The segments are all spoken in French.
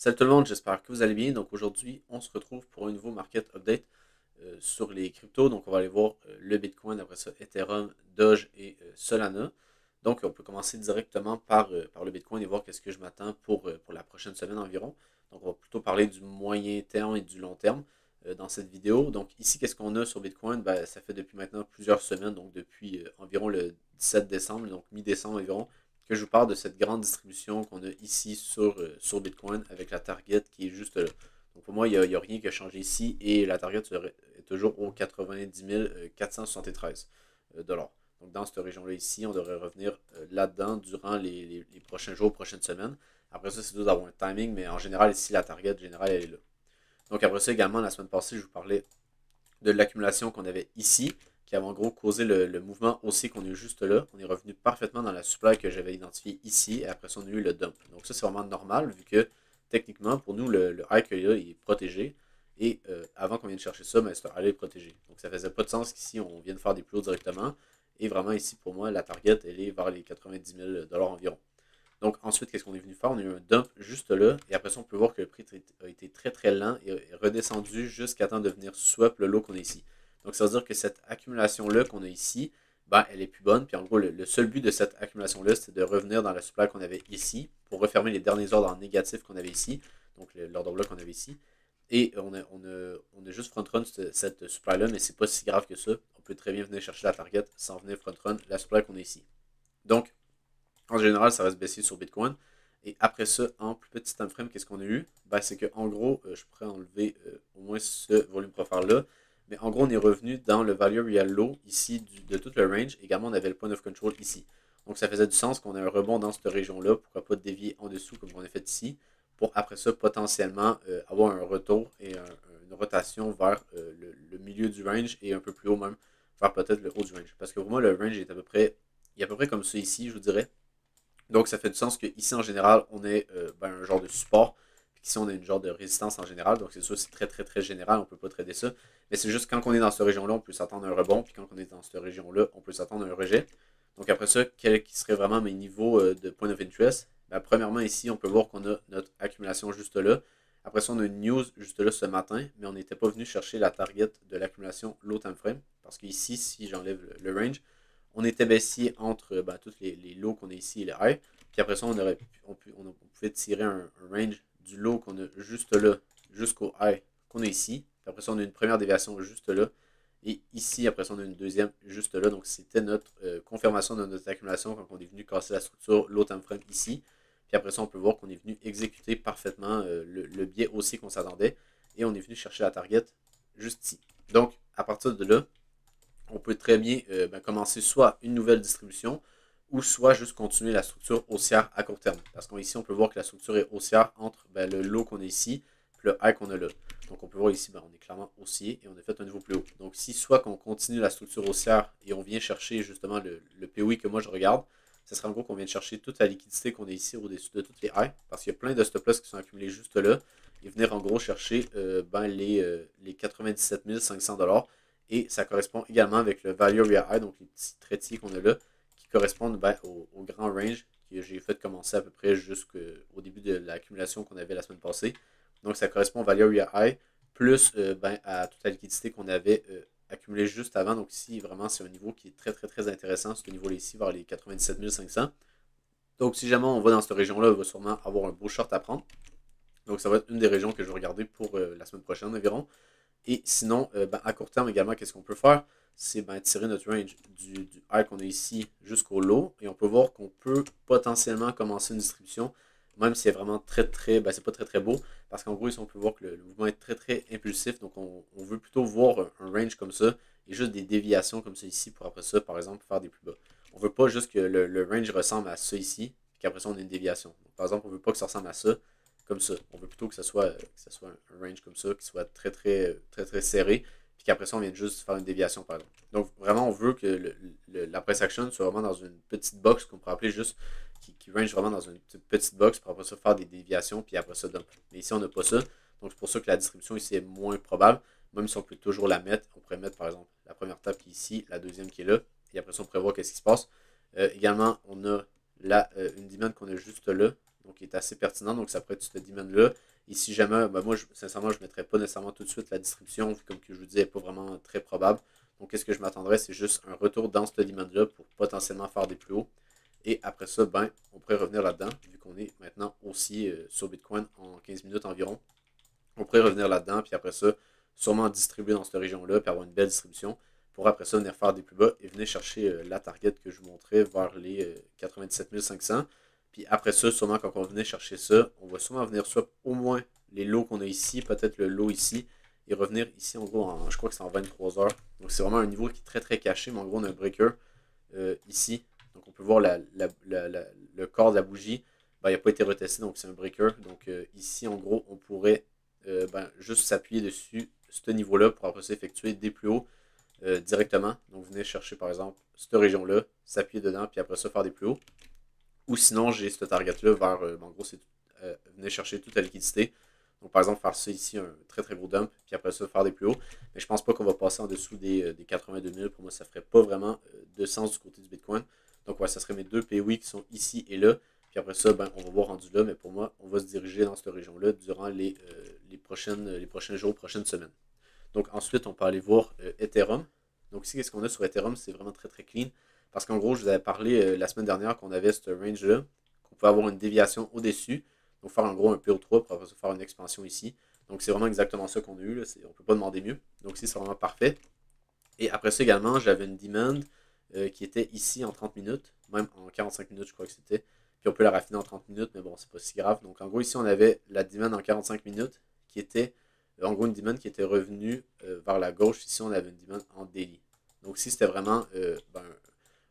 Salut tout le monde, j'espère que vous allez bien. Donc aujourd'hui, on se retrouve pour un nouveau market update sur les cryptos. Donc on va aller voir le Bitcoin, après ça Ethereum, Doge et Solana. Donc on peut commencer directement par le Bitcoin et voir qu'est-ce que je m'attends pour la prochaine semaine environ. Donc on va plutôt parler du moyen terme et du long terme dans cette vidéo. Donc ici, qu'est-ce qu'on a sur Bitcoin? Ben, ça fait depuis maintenant plusieurs semaines, donc depuis environ le 17 décembre, donc mi-décembre environ, que je vous parle de cette grande distribution qu'on a ici sur Bitcoin avec la target qui est juste là. Donc pour moi, il y a rien qui a changé ici et la target est toujours au 90 473 dollars. Donc dans cette région-là ici, on devrait revenir là-dedans durant les prochains jours, prochaines semaines. Après ça, c'est juste d'avoir un timing, mais en général, ici, la target générale, elle est là. Donc après ça, également, la semaine passée, je vous parlais de l'accumulation qu'on avait ici, qui avait en gros causé le mouvement haussier qu'on a eu juste là. On est revenu parfaitement dans la supply que j'avais identifiée ici, et après ça, on a eu le dump. Donc ça, c'est vraiment normal, vu que techniquement, pour nous, le high qu'il y a, il est protégé. Et avant qu'on vienne chercher ça, ben, ce high est protégé. Donc ça faisait pas de sens qu'ici, on vienne faire des plus hauts directement. Et vraiment, ici, pour moi, la target, elle est vers les 90 000 environ. Donc ensuite, qu'est-ce qu'on est venu faire? On a eu un dump juste là, et après ça, on peut voir que le prix a été très très lent et est redescendu jusqu'à temps de venir swap le lot qu'on a ici. Donc ça veut dire que cette accumulation-là qu'on a ici, ben, elle est plus bonne. Puis en gros, le seul but de cette accumulation-là, c'est de revenir dans la supply qu'on avait ici pour refermer les derniers ordres en négatif qu'on avait ici, donc l'ordre bloc qu'on avait ici. Et on a juste front-run cette supply-là, mais c'est pas si grave que ça. On peut très bien venir chercher la target sans venir front-run la supply qu'on a ici. Donc, en général, ça reste baissier sur Bitcoin. Et après ça, en plus petit time frame, qu'est-ce qu'on a eu? Ben, c'est qu'en gros, je pourrais enlever au moins ce volume profile-là. Mais en gros, on est revenu dans le value real low ici de tout le range. Également, on avait le point of control ici. Donc, ça faisait du sens qu'on ait un rebond dans cette région-là. Pourquoi pas dévier en dessous comme on a fait ici. Pour après ça, potentiellement, avoir un retour et une rotation vers le milieu du range et un peu plus haut même, vers peut-être le haut du range. Parce que pour moi, le range est à peu près, il est à peu près comme ça ici, je vous dirais. Donc, ça fait du sens qu'ici, en général, on est ben, un genre de support. Puis qu'ici, on a une genre de résistance en général. Donc, c'est sûr, c'est très, très, très général. On ne peut pas trader ça. Mais c'est juste quand on est dans cette région-là, on peut s'attendre à un rebond. Puis quand on est dans cette région-là, on peut s'attendre à un rejet. Donc, après ça, quels qui seraient vraiment mes niveaux de point of interest? Ben, premièrement, ici, on peut voir qu'on a notre accumulation juste là. Après ça, on a une news juste là ce matin. Mais on n'était pas venu chercher la target de l'accumulation low time frame. Parce qu'ici, si j'enlève le range, on était baissier entre ben, tous les lows qu'on a ici et les high. Puis après ça, on pouvait tirer un range du low qu'on a juste là jusqu'au high qu'on a ici. Puis après ça, on a une première déviation juste là. Et ici, après ça, on a une deuxième juste là. Donc, c'était notre confirmation de notre accumulation quand on est venu casser la structure low time frame ici. Puis après ça, on peut voir qu'on est venu exécuter parfaitement le biais aussi qu'on s'attendait. Et on est venu chercher la target juste ici. Donc, à partir de là, on peut très bien ben, commencer soit une nouvelle distribution ou soit juste continuer la structure haussière à court terme. Parce qu'ici, on peut voir que la structure est haussière entre ben, le low qu'on a ici et le high qu'on a là. Donc, on peut voir ici, ben, on est clairement haussier et on a fait un niveau plus haut. Donc, si soit qu'on continue la structure haussière et on vient chercher justement le POI que moi je regarde, ce serait en gros qu'on vient chercher toute la liquidité qu'on a ici au-dessus de toutes les highs. Parce qu'il y a plein de stop-loss qui sont accumulés juste là et venir en gros chercher ben, les 97 500 et ça correspond également avec le value area high, donc les petits traitiers qu'on a là, qui correspondent ben, au grand range que j'ai fait commencer à peu près jusqu'au début de l'accumulation qu'on avait la semaine passée. Donc ça correspond au value area high plus ben, à toute la liquidité qu'on avait accumulée juste avant. Donc ici, vraiment, c'est un niveau qui est très très très intéressant, ce niveau-là ici, vers les 97 500. Donc si jamais on va dans cette région-là, on va sûrement avoir un beau short à prendre. Donc ça va être une des régions que je vais regarder pour la semaine prochaine environ. Et sinon, ben, à court terme également, qu'est-ce qu'on peut faire? C'est ben, tirer notre range du high qu'on a ici jusqu'au low. Et on peut voir qu'on peut potentiellement commencer une distribution, même si c'est vraiment très très, ben, c'est pas très très beau. Parce qu'en gros, ici, on peut voir que le mouvement est très très impulsif. Donc on veut plutôt voir un range comme ça et juste des déviations comme ça ici pour après ça, par exemple, faire des plus bas. On veut pas juste que le range ressemble à ça ici, puis qu'après ça, on ait une déviation. Donc, par exemple, on veut pas que ça ressemble à ça comme ça. On veut plutôt que ça soit un range comme ça, qui soit très très très très serré, puis qu'après ça, on vient juste faire une déviation, par exemple. Donc vraiment, on veut que la price action soit vraiment dans une petite box qu'on pourrait appeler juste, qui range vraiment dans une petite box pour après ça faire des déviations, puis après ça dump. Mais ici, on n'a pas ça. Donc c'est pour ça que la distribution ici est moins probable, même si on peut toujours la mettre. On pourrait mettre par exemple la première table qui est ici, la deuxième qui est là, et après ça, on pourrait voir qu'est-ce qui se passe. Également, on a une demand qu'on a juste là. donc qui est assez pertinent, donc ça pourrait être ce demand-là. Et si jamais, ben moi, sincèrement, je ne mettrais pas nécessairement tout de suite la distribution, vu comme que je vous dis, elle n'est pas vraiment très probable. Donc, qu'est-ce que je m'attendrais, c'est juste un retour dans ce demand-là pour potentiellement faire des plus hauts. Et après ça, ben, on pourrait revenir là-dedans, vu qu'on est maintenant aussi sur Bitcoin en 15 minutes environ. On pourrait revenir là-dedans, puis après ça, sûrement distribuer dans cette région-là, puis avoir une belle distribution, pour après ça venir faire des plus bas et venir chercher la target que je vous montrais vers les 97 500. Puis après ça, sûrement quand on va venir chercher ça, on va sûrement venir soit au moins les lots qu'on a ici, peut-être le lot ici, et revenir ici en gros, je crois que c'est en 23 heures. Donc c'est vraiment un niveau qui est très très caché, mais en gros on a un breaker ici. Donc on peut voir le corps de la bougie, ben, il n'a pas été retesté, donc c'est un breaker. Donc ici en gros on pourrait juste s'appuyer dessus ce niveau-là pour après ça effectuer des plus hauts directement. Donc venir chercher par exemple cette région-là, s'appuyer dedans, puis après ça faire des plus hauts. Ou sinon j'ai ce target-là vers, en gros c'est venir chercher toute la liquidité. Donc par exemple faire ça ici, un très très gros dump, puis après ça faire des plus hauts. Mais je pense pas qu'on va passer en dessous des 82 000. Pour moi ça ferait pas vraiment de sens du côté du Bitcoin. Donc ouais, ça serait mes deux POI qui sont ici et là. Puis après ça, ben, on va voir rendu là, mais pour moi, on va se diriger dans cette région-là durant les prochains jours, prochaines semaines. Donc ensuite, on peut aller voir Ethereum. Donc ici, qu'est-ce qu'on a sur Ethereum? C'est vraiment très très clean. Parce qu'en gros, je vous avais parlé la semaine dernière qu'on avait ce range-là, qu'on peut avoir une déviation au-dessus. Donc faire en gros un PO3 pour après ça faire une expansion ici. Donc c'est vraiment exactement ça qu'on a eu. Là. On ne peut pas demander mieux. Donc ici, c'est vraiment parfait. Et après ça également, j'avais une demand qui était ici en 30 minutes, même en 45 minutes, je crois que c'était. Puis on peut la raffiner en 30 minutes, mais bon, c'est pas si grave. Donc en gros, ici, on avait la demand en 45 minutes qui était, en gros, une demand qui était revenue vers la gauche. Ici, on avait une demand en daily. Donc ici, c'était vraiment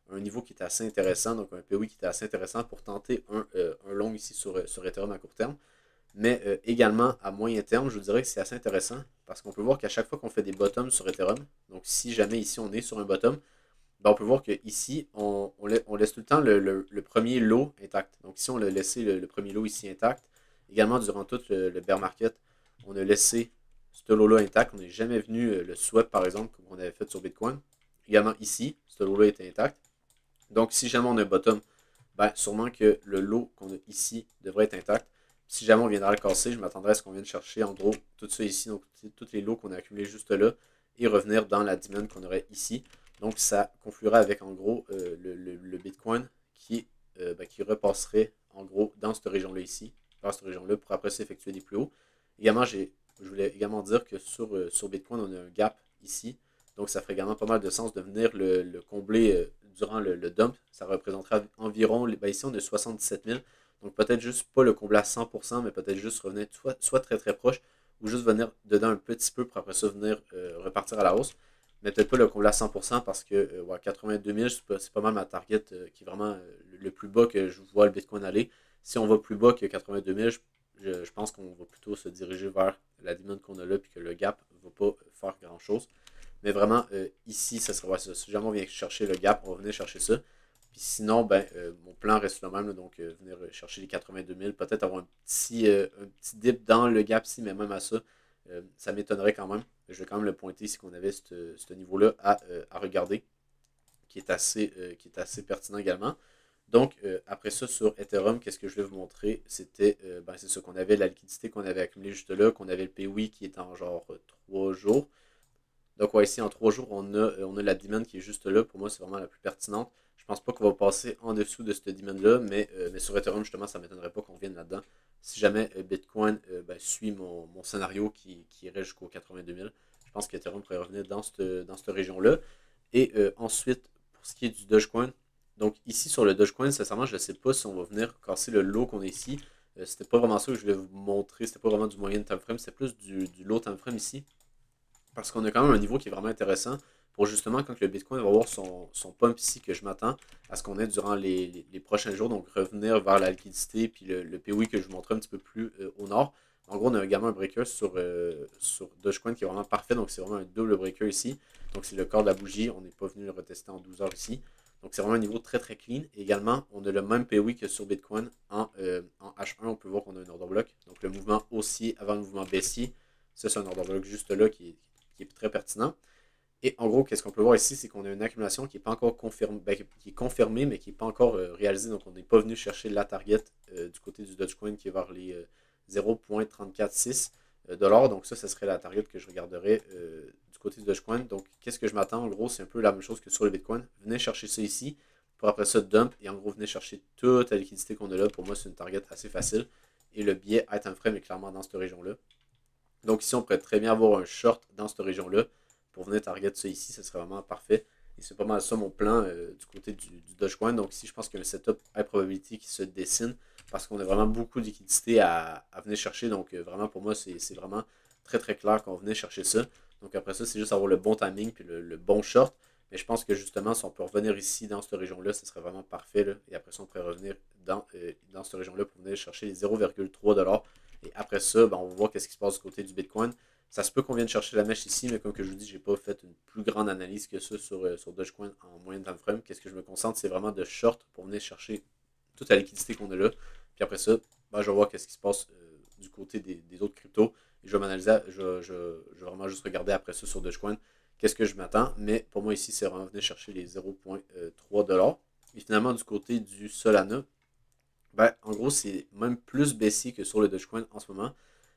un niveau qui était assez intéressant, donc un POI qui était assez intéressant pour tenter un long ici sur Ethereum à court terme. Mais également, à moyen terme, je vous dirais que c'est assez intéressant parce qu'on peut voir qu'à chaque fois qu'on fait des bottoms sur Ethereum, donc si jamais ici on est sur un bottom, ben on peut voir qu'ici, on laisse tout le temps le premier lot intact. Donc ici, on a laissé le premier lot ici intact. Également, durant tout le bear market, on a laissé ce lot-là intact. On n'est jamais venu le swap, par exemple, comme on avait fait sur Bitcoin. Également ici, ce lot-là était intact. Donc si jamais on a un bottom, ben, sûrement que le lot qu'on a ici devrait être intact. Si jamais on viendra le casser, je m'attendrais à ce qu'on vienne chercher en gros tout ça ici, donc tous les lots qu'on a accumulés juste là, et revenir dans la demand qu'on aurait ici. Donc ça confluerait avec en gros le Bitcoin qui repasserait en gros dans cette région-là ici, vers cette région-là, pour après s'effectuer des plus hauts. Également, je voulais également dire que sur Bitcoin, on a un gap ici. Donc ça ferait également pas mal de sens de venir le combler durant le dump. Ça représenterait environ, ben ici on est 77 000. Donc peut-être juste pas le combler à 100%, mais peut-être juste revenir soit très très proche, ou juste venir dedans un petit peu pour après ça venir repartir à la hausse. Mais peut-être pas le combler à 100% parce que 82 000, c'est pas mal ma target qui est vraiment le plus bas que je vois le Bitcoin aller. Si on va plus bas que 82 000, je pense qu'on va plutôt se diriger vers la demande qu'on a là, puis que le gap ne va pas faire grand-chose. Mais vraiment, ici, ça serait ça. Si jamais on vient chercher le gap, on va venir chercher ça. Puis sinon, ben, mon plan reste le même. Là, donc, venir chercher les 82 000. Peut-être avoir un petit dip dans le gap ici, mais même à ça, ça m'étonnerait quand même. Je vais quand même le pointer ici qu'on avait ce niveau-là à regarder, qui est assez pertinent également. Donc, après ça, sur Ethereum, qu'est-ce que je vais vous montrer? C'était, c'est ça qu'on avait, la liquidité qu'on avait accumulée juste là, qu'on avait le POI qui est en genre 3 jours. Donc, ouais, ici, en 3 jours, on a la demand qui est juste là. Pour moi, c'est vraiment la plus pertinente. Je pense pas qu'on va passer en dessous de cette demand-là, mais sur Ethereum, justement, ça ne m'étonnerait pas qu'on vienne là-dedans. Si jamais Bitcoin suit mon scénario qui irait jusqu'aux 82 000, je pense qu'Ethereum pourrait revenir dans cette région-là. Et ensuite, pour ce qui est du Dogecoin, donc ici sur le Dogecoin, sincèrement, je ne sais pas si on va venir casser le lot qu'on a ici. C'était pas vraiment ça que je voulais vous montrer. C'était pas vraiment du moyen time frame, c'était plus du low time frame ici. Parce qu'on a quand même un niveau qui est vraiment intéressant pour justement quand le Bitcoin va avoir son pump ici que je m'attends à ce qu'on ait durant les prochains jours, donc revenir vers la liquidité puis le POI que je vous montrais un petit peu plus au nord. En gros, on a également un breaker sur Dogecoin qui est vraiment parfait, donc c'est vraiment un double breaker ici. Donc c'est le corps de la bougie, on n'est pas venu le retester en 12 heures ici. Donc c'est vraiment un niveau très très clean. Et également, on a le même POI que sur Bitcoin en H1, on peut voir qu'on a un order block. Donc le mouvement haussier avant le mouvement baissier, ça c'est un order block juste là qui est très pertinent. Et en gros, qu'est-ce qu'on peut voir ici, c'est qu'on a une accumulation qui n'est pas encore confirmée, ben, qui est confirmée, mais qui n'est pas encore réalisée. Donc, on n'est pas venu chercher la target du côté du Dogecoin qui est vers les 0,346 $. Donc, ça serait la target que je regarderais du côté du Dogecoin. Donc, qu'est-ce que je m'attends? En gros, c'est un peu la même chose que sur le Bitcoin. Venez chercher ça ici, pour après ça dump, et en gros, venez chercher toute la liquidité qu'on a là. Pour moi, c'est une target assez facile. Et le biais Item Frame est clairement dans cette région-là. Donc ici, on pourrait très bien avoir un short dans cette région-là pour venir target ça ici, ce serait vraiment parfait. Et c'est pas mal ça mon plan du côté du Dogecoin. Donc ici, je pense qu'il y a un setup high probability qui se dessine parce qu'on a vraiment beaucoup de liquidités à venir chercher. Donc vraiment, pour moi, c'est vraiment très très clair qu'on venait chercher ça. Donc après ça, c'est juste avoir le bon timing puis le bon short. Mais je pense que justement, si on peut revenir ici dans cette région-là, ce serait vraiment parfait, là. Et après ça, on pourrait revenir dans cette région-là pour venir chercher les 0,3 $. Et après ça, ben, on va voir qu'est-ce qui se passe du côté du Bitcoin. Ça se peut qu'on vienne chercher la mèche ici, mais comme que je vous dis, j'ai pas fait une plus grande analyse que ça sur Dogecoin en moyen time frame. Qu'est-ce que je me concentre, c'est vraiment de short pour venir chercher toute la liquidité qu'on a là. Puis après ça, ben, je vais voir qu'est-ce qui se passe du côté des autres cryptos. Et je vais m'analyser, je vais vraiment juste regarder après ça sur Dogecoin qu'est-ce que je m'attends. Mais pour moi ici, c'est vraiment venir chercher les 0,3 $. Et finalement, du côté du Solana, ben, en gros, c'est même plus baissier que sur le Dogecoin en ce moment.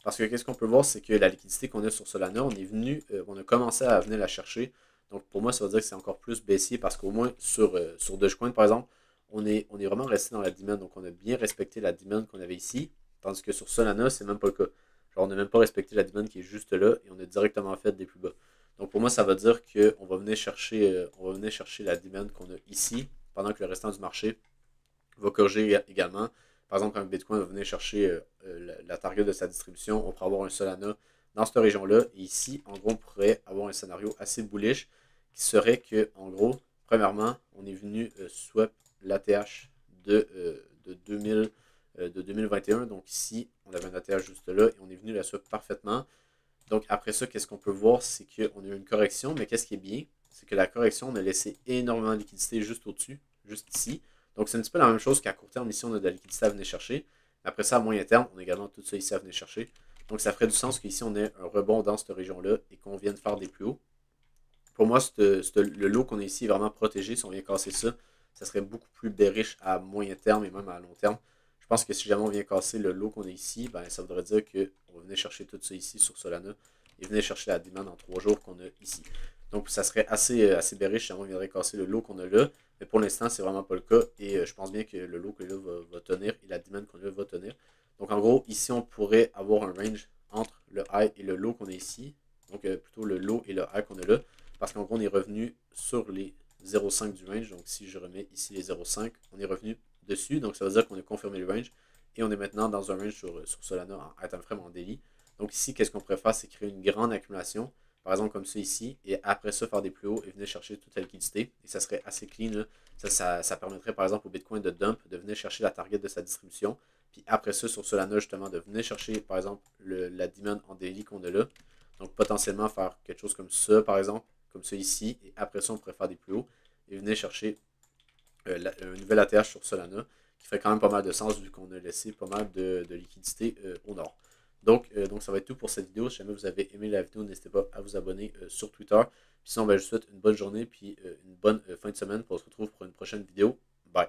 Parce que qu'est-ce qu'on peut voir, c'est que la liquidité qu'on a sur Solana, on a commencé à venir la chercher. Donc pour moi, ça veut dire que c'est encore plus baissier parce qu'au moins sur Dogecoin, par exemple, on est vraiment resté dans la demand. Donc on a bien respecté la demand qu'on avait ici. Tandis que sur Solana, c'est même pas le cas. Genre, on n'a même pas respecté la demand qui est juste là et on a directement fait des plus bas. Donc pour moi, ça veut dire qu'on va venir chercher la demand qu'on a ici pendant que le restant du marché va corriger également. Par exemple, quand le Bitcoin va venir chercher la target de sa distribution, on pourrait avoir un Solana dans cette région-là. Et ici, en gros, on pourrait avoir un scénario assez bullish qui serait que, en gros, premièrement, on est venu swap l'ATH de 2000, de 2021. Donc ici, on avait un ATH juste là et on est venu la swap parfaitement. Donc après ça, qu'est-ce qu'on peut voir, c'est qu'on a eu une correction, mais qu'est-ce qui est bien, c'est que la correction, on a laissé énormément de liquidité juste au-dessus, juste ici. Donc c'est un petit peu la même chose qu'à court terme, ici on a de la liquidité à venir chercher. Après ça, à moyen terme, on a également tout ça ici à venir chercher. Donc ça ferait du sens qu'ici on ait un rebond dans cette région-là et qu'on vienne faire des plus hauts. Pour moi, le lot qu'on a ici est vraiment protégé. Si on vient casser ça, ça serait beaucoup plus bearish à moyen terme et même à long terme. Je pense que si jamais on vient casser le lot qu'on a ici, ben, ça voudrait dire qu'on va venir chercher tout ça ici sur Solana et venir chercher la demande en 3 jours qu'on a ici. Donc ça serait assez bearish si jamais on viendrait casser le lot qu'on a là. Mais pour l'instant, c'est vraiment pas le cas. Et je pense bien que le lot qu'on a là va tenir et la demande qu'on a là va tenir. Donc en gros, ici, on pourrait avoir un range entre le high et le low qu'on a ici. Donc plutôt le low et le high qu'on a là. Parce qu'en gros, on est revenu sur les 0,5 du range. Donc si je remets ici les 0,5, on est revenu dessus. Donc ça veut dire qu'on a confirmé le range. Et on est maintenant dans un range sur Solana en item frame en daily. Donc ici, qu'est-ce qu'on pourrait faire, c'est créer une grande accumulation. Par exemple comme ça ici. Et après ça, faire des plus hauts et venir chercher toute la liquidité. Et ça serait assez clean, là. Ça permettrait par exemple au Bitcoin de dump, de venir chercher la target de sa distribution. Puis après ça, sur Solana, justement, de venir chercher par exemple la demand en daily qu'on a là. Donc potentiellement faire quelque chose comme ça, par exemple, comme ça ici, et après ça, on pourrait faire des plus hauts et venir chercher un nouvel ATH sur Solana, qui ferait quand même pas mal de sens vu qu'on a laissé pas mal de liquidité au nord. Donc, ça va être tout pour cette vidéo. Si jamais vous avez aimé la vidéo, n'hésitez pas à vous abonner sur Twitter. Puis sinon, ben, je vous souhaite une bonne journée puis une bonne fin de semaine. On se retrouve pour une prochaine vidéo. Bye!